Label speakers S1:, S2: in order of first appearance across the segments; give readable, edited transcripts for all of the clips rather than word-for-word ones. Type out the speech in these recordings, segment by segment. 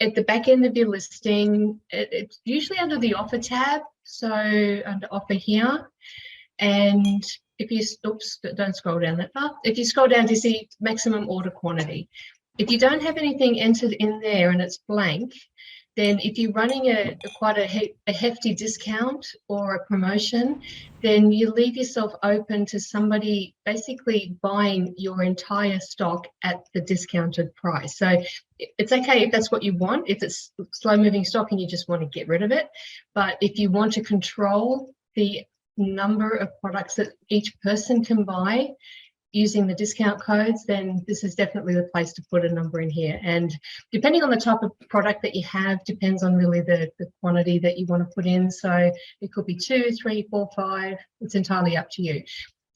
S1: at the back end of your listing, it's usually under the offer tab. So under offer here, and if you, oops, don't scroll down that far. If you scroll down to see maximum order quantity, if you don't have anything entered in there and it's blank, then if you're running quite a hefty discount or a promotion, then you leave yourself open to somebody basically buying your entire stock at the discounted price. So it's okay if that's what you want, if it's slow moving stock and you just want to get rid of it. But if you want to control the number of products that each person can buy using the discount codes, then this is definitely the place to put a number in here. And depending on the type of product that you have, depends on really the quantity that you want to put in. So it could be 2, 3, 4, 5. It's entirely up to you.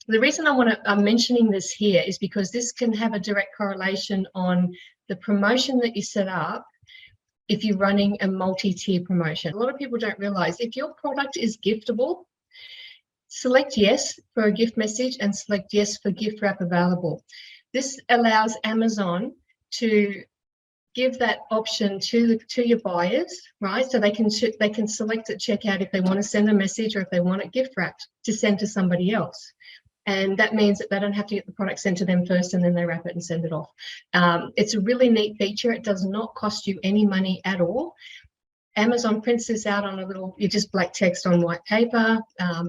S1: The reason I'm mentioning this here is because this can have a direct correlation on the promotion that you set up if you're running a multi-tier promotion. A lot of people don't realize if your product is giftable, select yes for a gift message and select yes for gift wrap available. This allows Amazon to give that option to your buyers, right? So they can select at checkout if they want to send a message or if they want it gift wrapped to send to somebody else. And that means that they don't have to get the product sent to them first and then they wrap it and send it off. It's a really neat feature. It does not cost you any money at all. Amazon prints this out on a little, just black text on white paper,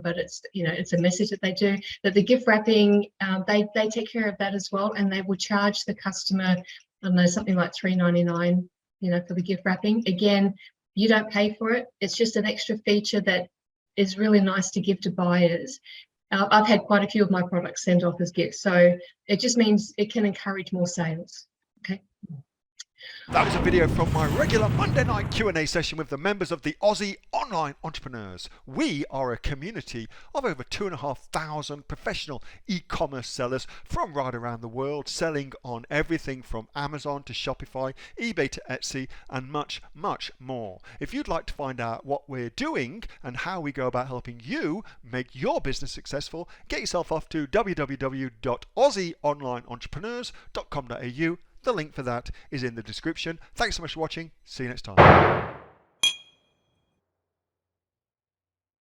S1: but it's, it's a message that they do. That the gift wrapping, they take care of that as well, and they will charge the customer, I don't know, something like $3.99, for the gift wrapping. Again, you don't pay for it. It's just an extra feature that is really nice to give to buyers. I've had quite a few of my products sent off as gifts, so it just means it can encourage more sales. Okay.
S2: That was a video from my regular Monday night Q&A session with the members of the Aussie Online Entrepreneurs. We are a community of over 2,500 professional e-commerce sellers from right around the world, selling on everything from Amazon to Shopify, eBay to Etsy, and much, much more. If you'd like to find out what we're doing and how we go about helping you make your business successful, get yourself off to www.aussieonlineentrepreneurs.com.au. The link for that is in the description. Thanks so much for watching. See you next time.